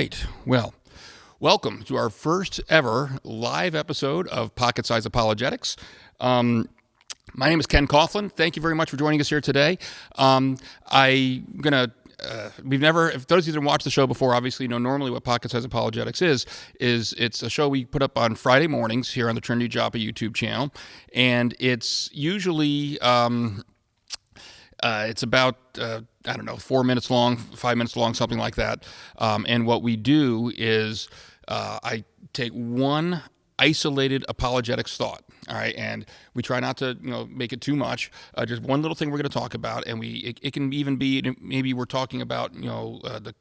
right. Well, welcome to our first ever live episode of Pocket Sized Apologetics. My name is Ken Coughlin. Thank you very much for joining us here today. We've never, if those of you that have watched the show before, obviously know normally what Pocket Sized Apologetics is it's a show we put up on Friday mornings here on the Trinity Joppa YouTube channel. And it's usually, it's about, 4 minutes long, 5 minutes long, something like that. And what we do is I take one isolated apologetics thought, all right, and we try not to, make it too much. Just one little thing we're going to talk about, and it can even be maybe we're talking about, the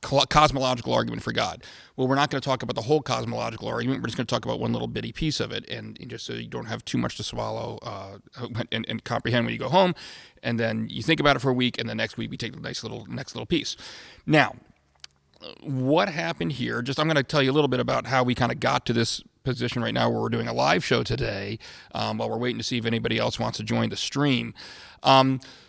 cosmological argument for God. Well, we're not going to talk about the whole cosmological argument. We're just going to talk about one little bitty piece of it, and just so you don't have too much to swallow and comprehend when you go home, and then you think about it for a week, and the next week we take the next little piece. Now, what happened here? I'm going to tell you a little bit about how we kind of got to this position right now where we're doing a live show today while we're waiting to see if anybody else wants to join the stream.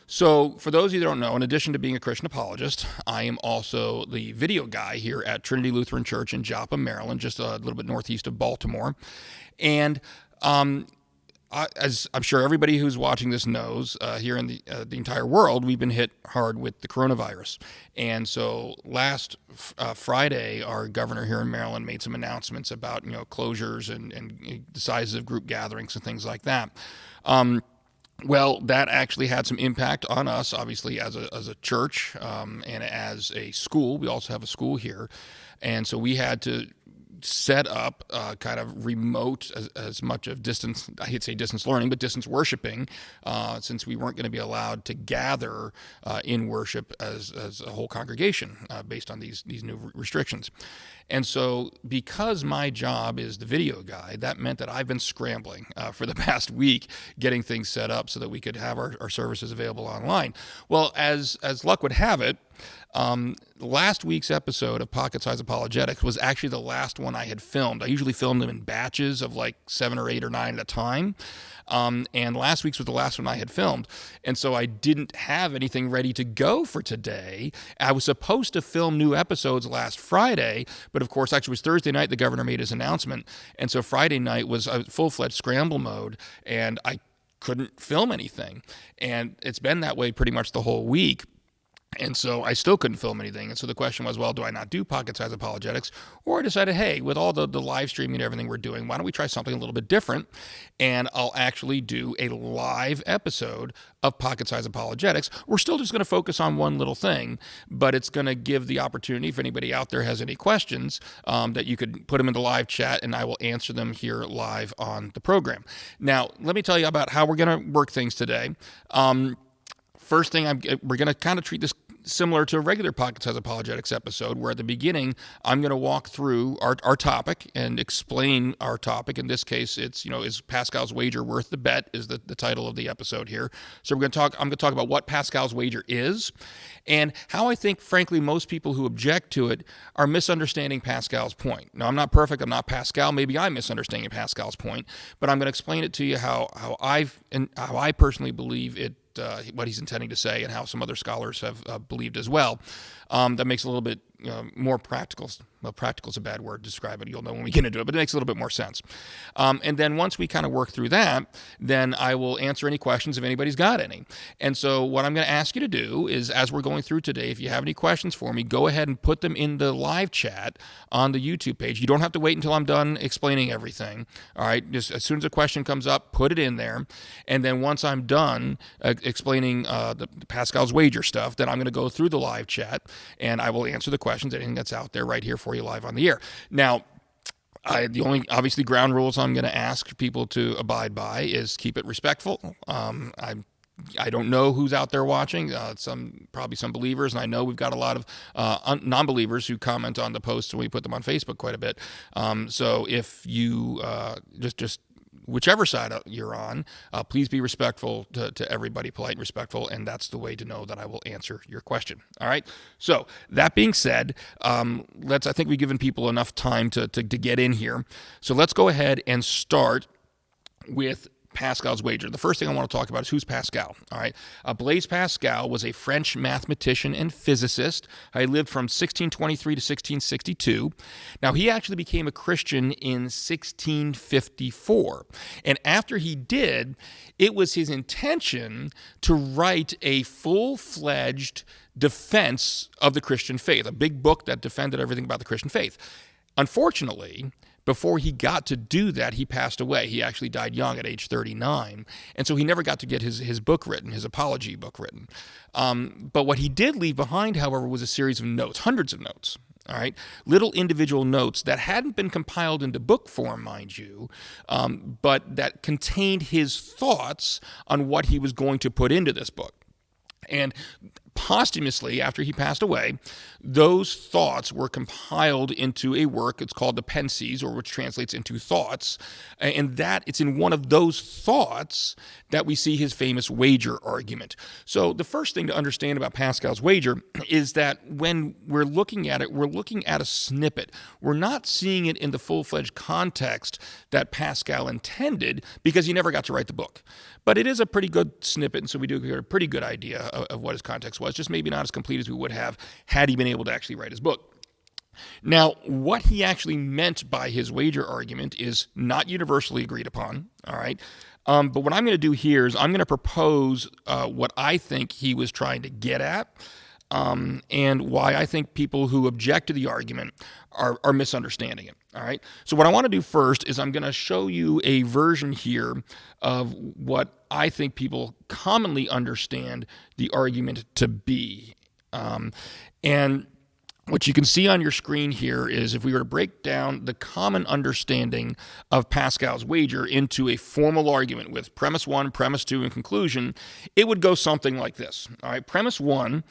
So for those of you that don't know, in addition to being a Christian apologist, I am also the video guy here at Trinity Lutheran Church in Joppa, Maryland, just a little bit northeast of Baltimore. And as I'm sure everybody who's watching this knows, here in the entire world, we've been hit hard with the coronavirus. And so last Friday, our governor here in Maryland made some announcements about closures and the sizes of group gatherings and things like that. Well, that actually had some impact on us, obviously, as a church and as a school. We also have a school here. And so we had to set up kind of remote, as much of distance, I hate to say distance learning, but distance worshiping, since we weren't going to be allowed to gather in worship as a whole congregation based on these new restrictions. And so because my job is the video guy, that meant that I've been scrambling for the past week getting things set up so that we could have our services available online. Well, as luck would have it, last week's episode of Pocket Sized Apologetics was actually the last one I had filmed. I usually film them in batches of like 7 or 8 or 9 at a time. And last week's was the last one I had filmed. And so I didn't have anything ready to go for today. I was supposed to film new episodes last Friday, but of course, actually it was Thursday night the governor made his announcement. And so Friday night was a full-fledged scramble mode, and I couldn't film anything. And it's been that way pretty much the whole week. And so I still couldn't film anything. And so the question was, well, do I not do Pocket Sized Apologetics? Or I decided, hey, with all the live streaming and everything we're doing, why don't we try something a little bit different? And I'll actually do a live episode of Pocket Sized Apologetics. We're still just going to focus on one little thing, but it's going to give the opportunity, if anybody out there has any questions, that you could put them in the live chat, and I will answer them here live on the program. Now, let me tell you about how we're going to work things today. First thing, we're going to kind of treat this similar to a regular Pocket Sized Apologetics episode, where at the beginning, I'm going to walk through our topic and explain our topic. In this case, it's, is Pascal's wager worth the bet is the title of the episode here. So I'm going to talk about what Pascal's wager is and how I think, frankly, most people who object to it are misunderstanding Pascal's point. Now, I'm not perfect. I'm not Pascal. Maybe I'm misunderstanding Pascal's point, but I'm going to explain it to you how I personally believe it, what he's intending to say, and how some other scholars have believed as well. That makes it a little bit more practical. Well, practical is a bad word to describe it. You'll know when we get into it, but it makes a little bit more sense. And then once we kind of work through that, then I will answer any questions if anybody's got any. And so what I'm going to ask you to do is, as we're going through today, if you have any questions for me, go ahead and put them in the live chat on the YouTube page. You don't have to wait until I'm done explaining everything. All right, just as soon as a question comes up, put it in there. And then once I'm done explaining the Pascal's wager stuff, then I'm going to go through the live chat and I will answer the questions, anything that's out there right here for you live on the air. Now, the only obviously ground rules I'm going to ask people to abide by is keep it respectful. I don't know who's out there watching. Probably some believers, and I know we've got a lot of non-believers who comment on the posts when we put them on Facebook quite a bit. So if you just whichever side you're on, please be respectful to everybody, polite and respectful, and that's the way to know that I will answer your question. All right? So that being said, I think we've given people enough time to get in here. So let's go ahead and start with Pascal's wager. The first thing I want to talk about is who's Pascal. All right, Blaise Pascal was a French mathematician and physicist. He lived from 1623 to 1662. Now, he actually became a Christian in 1654, and after he did, it was his intention to write a full-fledged defense of the Christian faith, a big book that defended everything about the Christian faith. Unfortunately, before he got to do that, he passed away. He actually died young at age 39. And so he never got to get his book written, his apology book written. But what he did leave behind, however, was a series of notes, hundreds of notes. All right, little individual notes that hadn't been compiled into book form, mind you, but that contained his thoughts on what he was going to put into this book. And posthumously, after he passed away, those thoughts were compiled into a work. It's called the Pensies, or which translates into thoughts. And that it's in one of those thoughts that we see his famous wager argument. So the first thing to understand about Pascal's wager is that when we're looking at it, we're looking at a snippet. We're not seeing it in the full-fledged context that Pascal intended, because he never got to write the book. But it is a pretty good snippet, and so we do get a pretty good idea of what his context was, just maybe not as complete as we would have had he been able to actually write his book. Now, what he actually meant by his wager argument is not universally agreed upon, all right? But what I'm going to do here is I'm going to propose what I think he was trying to get at, and why I think people who object to the argument are misunderstanding it, all right? So what I want to do first is I'm going to show you a version here of what I think people commonly understand the argument to be. And what you can see on your screen here is if we were to break down the common understanding of Pascal's wager into a formal argument with premise 1, premise 2, and conclusion, it would go something like this. All right, premise 1,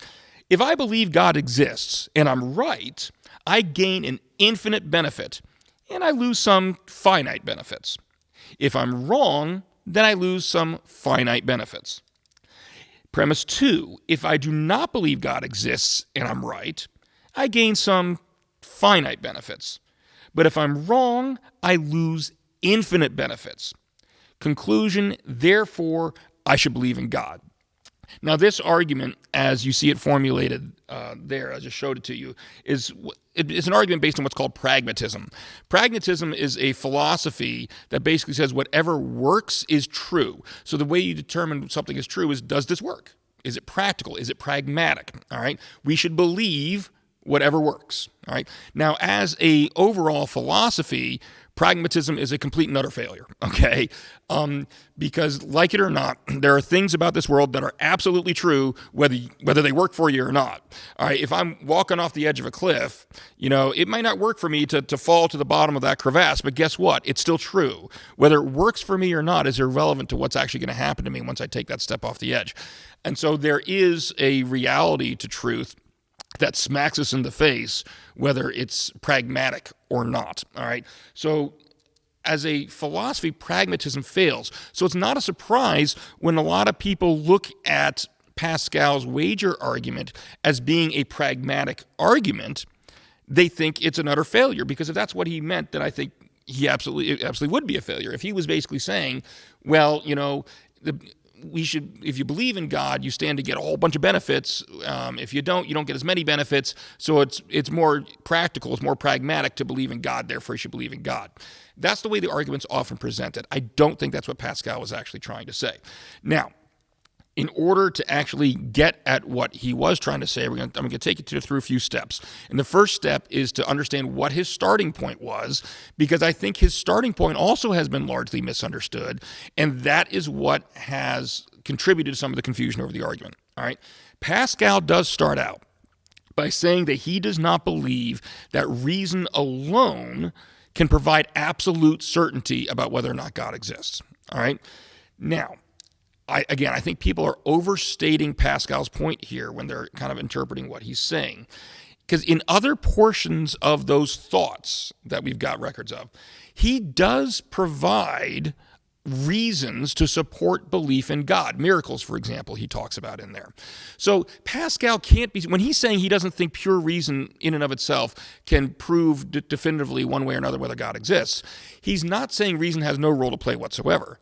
if I believe God exists and I'm right, I gain an infinite benefit and I lose some finite benefits. If I'm wrong, then I lose some finite benefits. Premise 2, if I do not believe God exists and I'm right, I gain some finite benefits. But if I'm wrong, I lose infinite benefits. Conclusion, therefore, I should believe in God. Now, this argument, as you see it formulated there, I just showed it to you, is an argument based on what's called pragmatism. Pragmatism is a philosophy that basically says whatever works is true. So the way you determine something is true is, does this work? Is it practical? Is it pragmatic? All right. We should believe whatever works. All right. Now, as a overall philosophy, pragmatism is a complete and utter failure, okay? Because like it or not, there are things about this world that are absolutely true, whether they work for you or not. All right, if I'm walking off the edge of a cliff, it might not work for me to fall to the bottom of that crevasse, but guess what? It's still true. Whether it works for me or not is irrelevant to what's actually going to happen to me once I take that step off the edge. And so there is a reality to truth that smacks us in the face, whether it's pragmatic or not, all right? So as a philosophy, pragmatism fails. So it's not a surprise when a lot of people look at Pascal's wager argument as being a pragmatic argument. They think it's an utter failure, because if that's what he meant, then I think he absolutely would be a failure. If he was basically saying, well, if you believe in God, you stand to get a whole bunch of benefits. If you don't get as many benefits. So it's more practical, it's more pragmatic to believe in God, therefore you should believe in God. That's the way the argument's often presented. I don't think that's what Pascal was actually trying to say. Now, in order to actually get at what he was trying to say, I'm going to take you through a few steps. And the first step is to understand what his starting point was, because I think his starting point also has been largely misunderstood, and that is what has contributed to some of the confusion over the argument. All right, Pascal does start out by saying that he does not believe that reason alone can provide absolute certainty about whether or not God exists. All right, now, I think people are overstating Pascal's point here when they're kind of interpreting what he's saying. Because in other portions of those thoughts that we've got records of, he does provide reasons to support belief in God. Miracles, for example, he talks about in there. So Pascal can't be, when he's saying he doesn't think pure reason in and of itself can prove definitively one way or another whether God exists, he's not saying reason has no role to play whatsoever.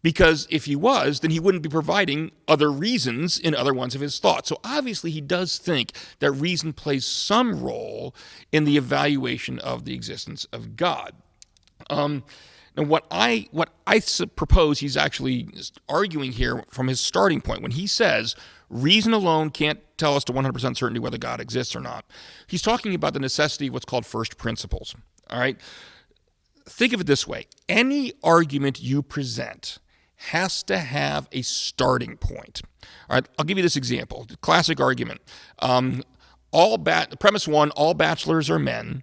Because if he was, then he wouldn't be providing other reasons in other ones of his thoughts. So obviously he does think that reason plays some role in the evaluation of the existence of God. Now, what I propose he's actually arguing here from his starting point, when he says reason alone can't tell us to 100% certainty whether God exists or not, he's talking about the necessity of what's called first principles. All right? Think of it this way. Any argument you present has to have a starting point. All right, I'll give you this example. The classic argument. Premise 1, all bachelors are men.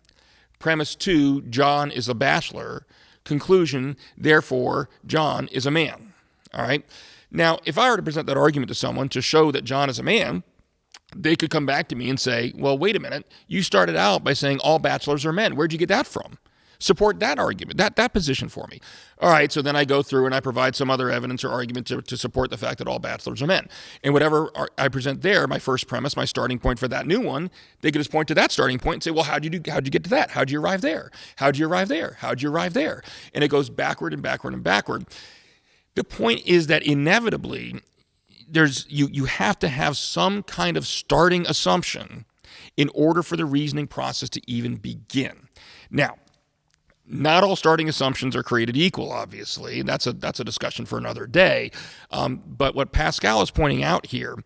Premise 2, John is a bachelor. Conclusion, therefore, John is a man. All right. Now, if I were to present that argument to someone to show that John is a man, they could come back to me and say, well, wait a minute. You started out by saying all bachelors are men. Where'd you get that from? Support that argument, that position for me. All right, so then I go through and I provide some other evidence or argument to support the fact that all bachelors are men. And whatever I present there, my first premise, my starting point for that new one, they could just point to that starting point and say, well, how'd you get to that? How'd you arrive there? How'd you arrive there? How'd you arrive there? And it goes backward and backward and backward. The point is that inevitably, you have to have some kind of starting assumption in order for the reasoning process to even begin. Now, not all starting assumptions are created equal, obviously. That's a discussion for another day. But what Pascal is pointing out here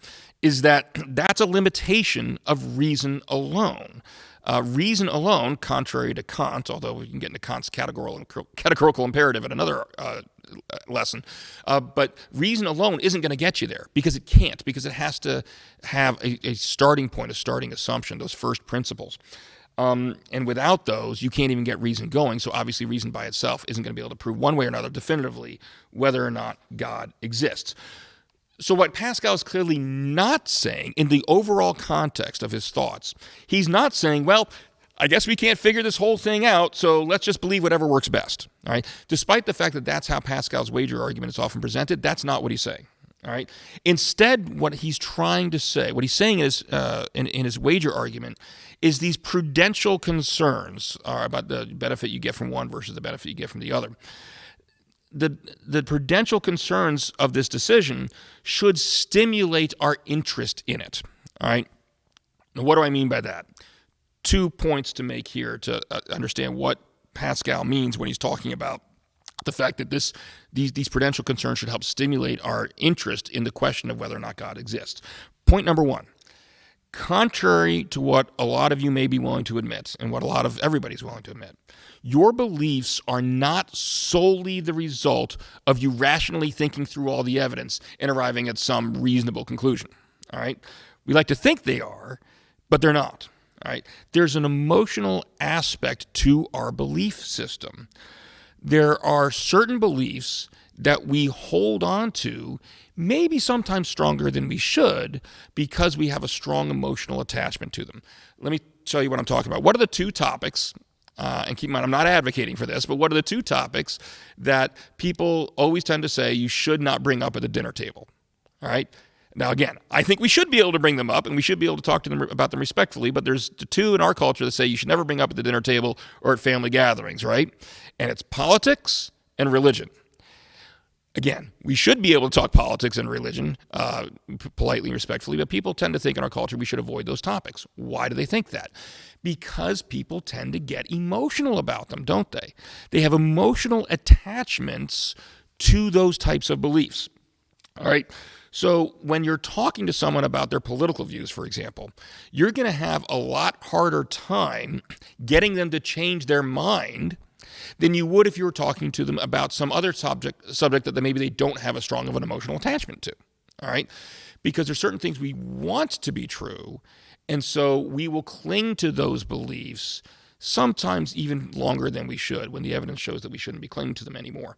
is that that's a limitation of reason alone. Reason alone, contrary to Kant, although we can get into Kant's categorical imperative at another lesson, but reason alone isn't going to get you there because it can't, because it has to have a starting point, a starting assumption, those first principles. And without those, you can't even get reason going. So obviously reason by itself isn't going to be able to prove one way or another definitively whether or not God exists. So what Pascal is clearly not saying in the overall context of his thoughts, he's not saying, well, I guess we can't figure this whole thing out, so let's just believe whatever works best. All right? Despite the fact that that's how Pascal's wager argument is often presented, that's not what he's saying. All right. Instead, what he's trying to say, what he's saying is in his wager argument, is these prudential concerns about the benefit you get from one versus the benefit you get from the other. The prudential concerns of this decision should stimulate our interest in it. All right. Now, what do I mean by that? 2 points to make here to understand what Pascal means when he's talking about the fact that these prudential concerns should help stimulate our interest in the question of whether or not God exists. Point number 1, contrary to what a lot of you may be willing to admit and what a lot of everybody's willing to admit, your beliefs are not solely the result of you rationally thinking through all the evidence and arriving at some reasonable conclusion. All right? We like to think they are, but they're not. All right? There's an emotional aspect to our belief system. There are certain beliefs that we hold on to, maybe sometimes stronger than we should, because we have a strong emotional attachment to them. Let me tell you what I'm talking about. What are the 2 topics, and keep in mind, I'm not advocating for this, but what are the 2 topics that people always tend to say you should not bring up at the dinner table? All right? Now, again, I think we should be able to bring them up, and we should be able to talk to them about them respectfully, but there's 2 in our culture that say you should never bring up at the dinner table or at family gatherings, right? And it's politics and religion. Again, we should be able to talk politics and religion politely and respectfully, but people tend to think in our culture we should avoid those topics. Why do they think that? Because people tend to get emotional about them, don't they? They have emotional attachments to those types of beliefs. All right? So when you're talking to someone about their political views, for example, you're going to have a lot harder time getting them to change their mind than you would if you were talking to them about some other subject that maybe they don't have as strong of an emotional attachment to. All right? Because there's certain things we want to be true, and so we will cling to those beliefs sometimes even longer than we should when the evidence shows that we shouldn't be clinging to them anymore.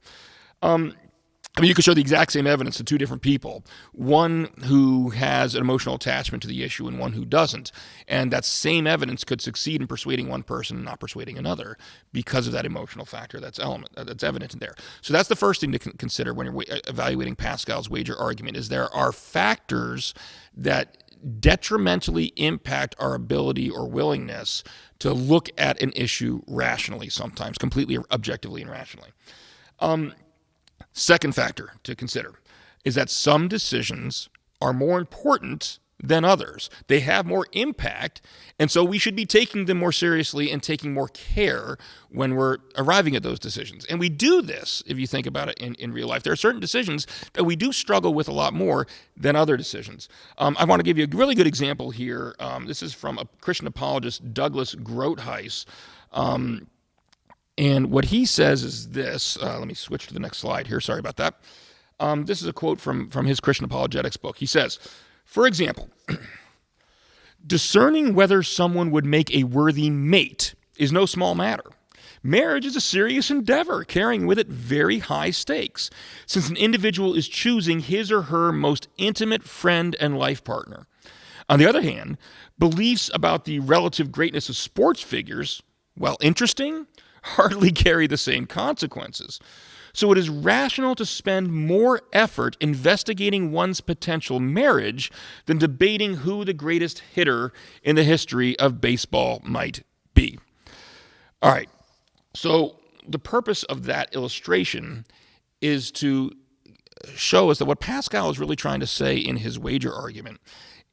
You could show the exact same evidence to 2 different people, one who has an emotional attachment to the issue and one who doesn't. And that same evidence could succeed in persuading one person and not persuading another because of that emotional factor that's evident in there. So that's the first thing to consider when you're evaluating Pascal's wager argument, is there are factors that detrimentally impact our ability or willingness to look at an issue rationally sometimes, completely objectively and rationally. Second factor to consider is that some decisions are more important than others. They have more impact, and so we should be taking them more seriously and taking more care when we're arriving at those decisions. And we do this, if you think about it in real life. There are certain decisions that we do struggle with a lot more than other decisions. I want to give you a really good example here. This is from a Christian apologist, Douglas Groothuis. And what he says is this. Let me switch to the next slide here. Sorry about that. This is a quote from his Christian Apologetics book. He says, for example, discerning whether someone would make a worthy mate is no small matter. Marriage is a serious endeavor, carrying with it very high stakes, since an individual is choosing his or her most intimate friend and life partner. On the other hand, beliefs about the relative greatness of sports figures, while interesting, hardly carry the same consequences. So it is rational to spend more effort investigating one's potential marriage than debating who the greatest hitter in the history of baseball might be. All right, so the purpose of that illustration is to show us that what Pascal is really trying to say in his wager argument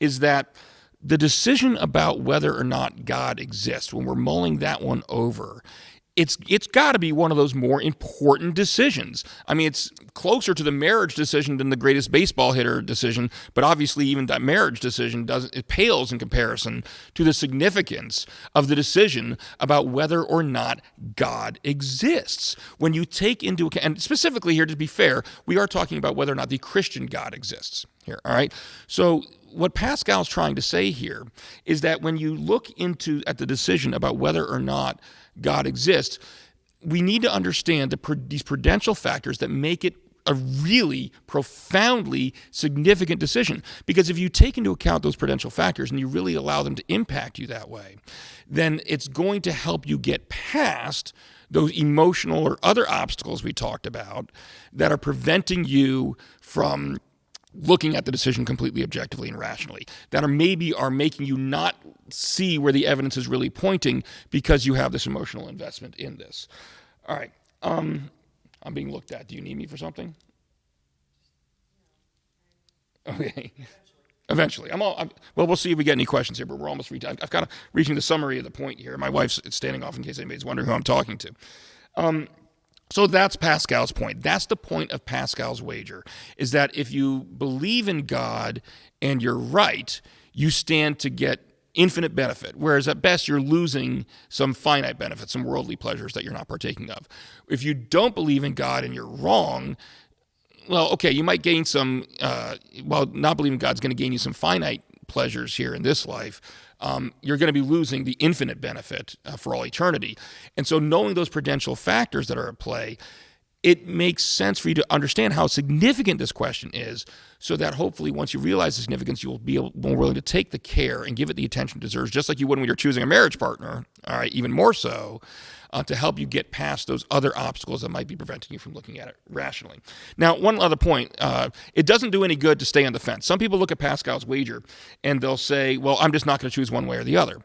is that the decision about whether or not God exists, when we're mulling that one over, it's got to be one of those more important decisions. I mean, it's closer to the marriage decision than the greatest baseball hitter decision, but obviously even that marriage decision it pales in comparison to the significance of the decision about whether or not God exists. When you take into account, and specifically here, to be fair, we are talking about whether or not the Christian God exists here, all right? So what Pascal's trying to say here is that when you look at the decision about whether or not God exists, we need to understand these prudential factors that make it a really profoundly significant decision. Because if you take into account those prudential factors and you really allow them to impact you that way, then it's going to help you get past those emotional or other obstacles we talked about that are preventing you from looking at the decision completely objectively and rationally, that are making you not see where the evidence is really pointing because you have this emotional investment in this. All right. I'm being looked at. Do you need me for something? Okay. Eventually. Well, we'll see if we get any questions here, but we're almost reaching. I've got reaching the summary of the point here. My wife's standing off in case anybody's wondering who I'm talking to. So that's Pascal's point. That's the point of Pascal's wager, is that if you believe in God and you're right, you stand to get infinite benefit, whereas at best you're losing some finite benefit, some worldly pleasures that you're not partaking of. If you don't believe in God and you're wrong, well, okay, you might gain some, not believing God's going to gain you some finite pleasures here in this life, you're going to be losing the infinite benefit for all eternity. And so knowing those prudential factors that are at play, it makes sense for you to understand how significant this question is, so that hopefully once you realize the significance, you'll be more willing to take the care and give it the attention it deserves, just like you would when you're choosing a marriage partner, all right, even more so, to help you get past those other obstacles that might be preventing you from looking at it rationally. Now, one other point, it doesn't do any good to stay on the fence. Some people look at Pascal's wager and they'll say, well, I'm just not going to choose one way or the other.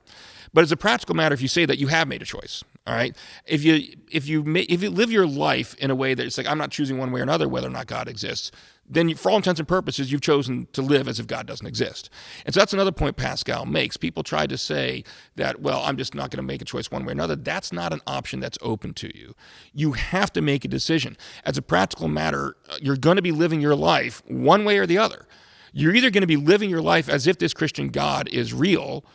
But as a practical matter, if you say that, you have made a choice, all right? If you live your life in a way that it's like, I'm not choosing one way or another whether or not God exists, then for all intents and purposes, you've chosen to live as if God doesn't exist. And so that's another point Pascal makes. People try to say that, well, I'm just not going to make a choice one way or another. That's not an option that's open to you. You have to make a decision. As a practical matter, you're going to be living your life one way or the other. You're either going to be living your life as if this Christian God is real,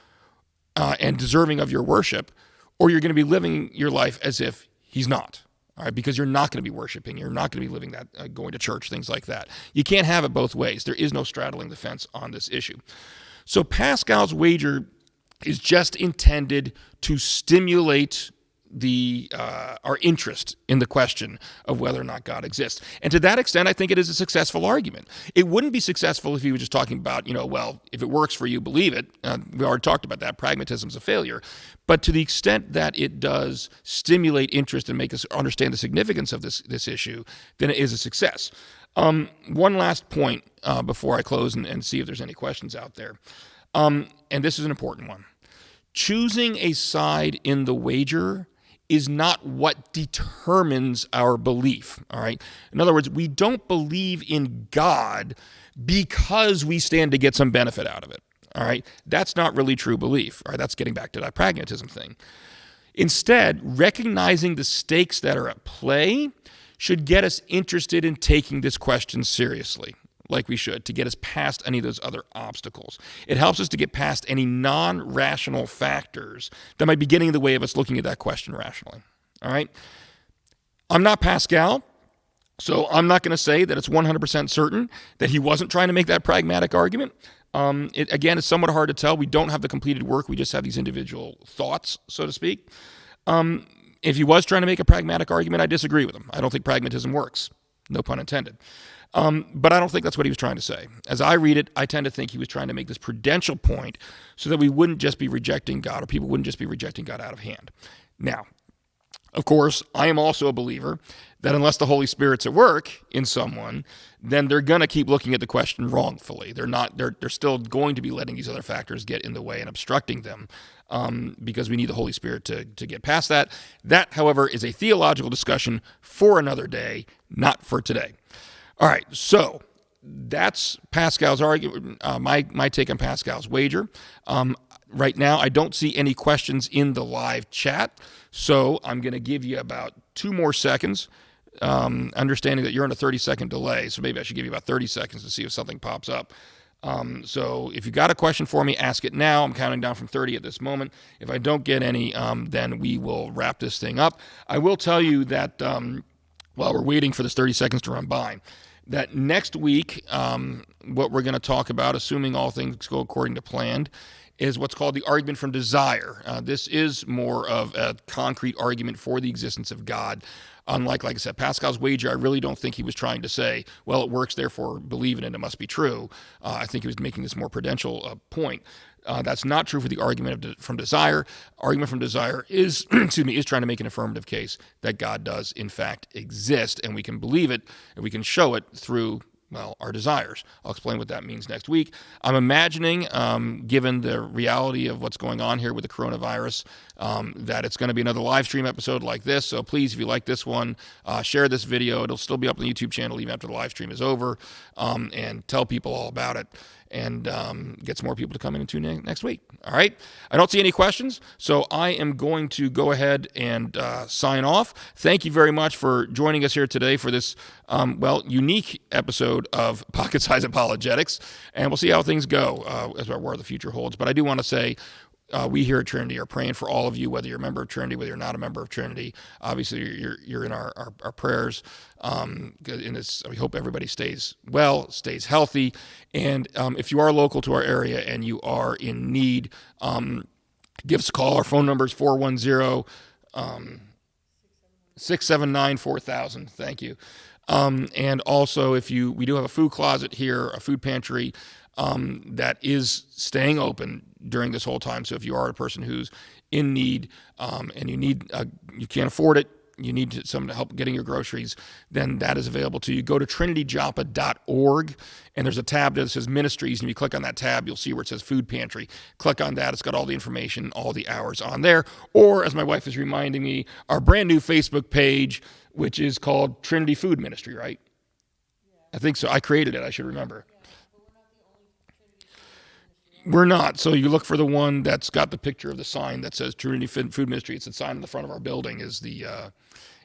and deserving of your worship, or you're going to be living your life as if he's not, all right? Because you're not going to be worshiping, you're not going to be living that, going to church, things like that. You can't have it both ways. There is no straddling the fence on this issue. So Pascal's wager is just intended to stimulate our interest in the question of whether or not God exists. And to that extent, I think it is a successful argument. It wouldn't be successful if he was just talking about, well, if it works for you, believe it. We already talked about that. Pragmatism's a failure. But to the extent that it does stimulate interest and make us understand the significance of this issue, then it is a success. One last point before I close and see if there's any questions out there. And this is an important one. Choosing a side in the wager is not what determines our belief, all right? In other words, we don't believe in God because we stand to get some benefit out of it, all right? That's not really true belief, all right? That's getting back to that pragmatism thing. Instead, recognizing the stakes that are at play should get us interested in taking this question seriously, like we should, to get us past any of those other obstacles. It helps us to get past any non-rational factors that might be getting in the way of us looking at that question rationally. All right? I'm not Pascal, so I'm not going to say that it's 100% certain that he wasn't trying to make that pragmatic argument. Again, it's somewhat hard to tell. We don't have the completed work. We just have these individual thoughts, so to speak. If he was trying to make a pragmatic argument, I disagree with him. I don't think pragmatism works. No pun intended. But I don't think that's what he was trying to say. As I read it, I tend to think he was trying to make this prudential point so that we wouldn't just be rejecting God, or people wouldn't just be rejecting God out of hand. Now, of course, I am also a believer that unless the Holy Spirit's at work in someone, then they're going to keep looking at the question wrongfully. They're still going to be letting these other factors get in the way and obstructing them, because we need the Holy Spirit to get past that. That, however, is a theological discussion for another day, not for today. All right, so that's Pascal's argument, my take on Pascal's wager. Right now, I don't see any questions in the live chat, so I'm going to give you about 2 more seconds, understanding that you're on a 30-second delay, so maybe I should give you about 30 seconds to see if something pops up. So if you got a question for me, ask it now. I'm counting down from 30 at this moment. If I don't get any, then we will wrap this thing up. I will tell you that while we're waiting for this 30 seconds to run by, that next week, what we're going to talk about, assuming all things go according to plan, is what's called the argument from desire. This is more of a concrete argument for the existence of God. Unlike, like I said, Pascal's wager, I really don't think he was trying to say, well, it works, therefore believe in it, it must be true. I think he was making this more prudential point. That's not true for the argument from desire. Argument from desire is, is trying to make an affirmative case that God does, in fact, exist, and we can believe it, and we can show it through, well, our desires. I'll explain what that means next week. I'm imagining, given the reality of what's going on here with the coronavirus, that it's going to be another live stream episode like this. So please, if you like this one, share this video. It'll still be up on the YouTube channel even after the live stream is over, and tell people all about it, and get some more people to come in and tune in next week. All right? I don't see any questions, so I am going to go ahead and sign off. Thank you very much for joining us here today for this, unique episode of Pocket Sized Apologetics, and we'll see how things go as where the future holds. But I do want to say, we here at Trinity are praying for all of you, whether you're a member of Trinity, whether you're not a member of Trinity. Obviously, you're in our prayers. We hope everybody stays well, stays healthy. And if you are local to our area and you are in need, give us a call. Our phone number is 410-679-4000. Thank you. And also, we do have a food closet here, a food pantry that is staying open during this whole time. So if you are a person who's in need and you can't afford it, you need someone to help getting your groceries, then that is available to you. Go to trinityjoppa.org, and there's a tab that says Ministries, and if you click on that tab, you'll see where it says Food Pantry. Click on that. It's got all the information, all the hours on there. Or, as my wife is reminding me, our brand new Facebook page, which is called Trinity Food Ministry, right? Yeah. I think so. I created it. I should remember. We're not. So you look for the one that's got the picture of the sign that says Trinity Food Ministry. It's the sign in the front of our building is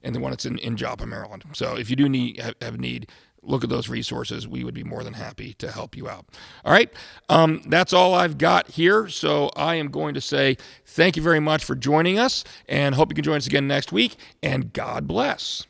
and the one that's in Joppa, Maryland. So if you do have need, look at those resources. We would be more than happy to help you out. All right. That's all I've got here. So I am going to say thank you very much for joining us, and hope you can join us again next week, and God bless.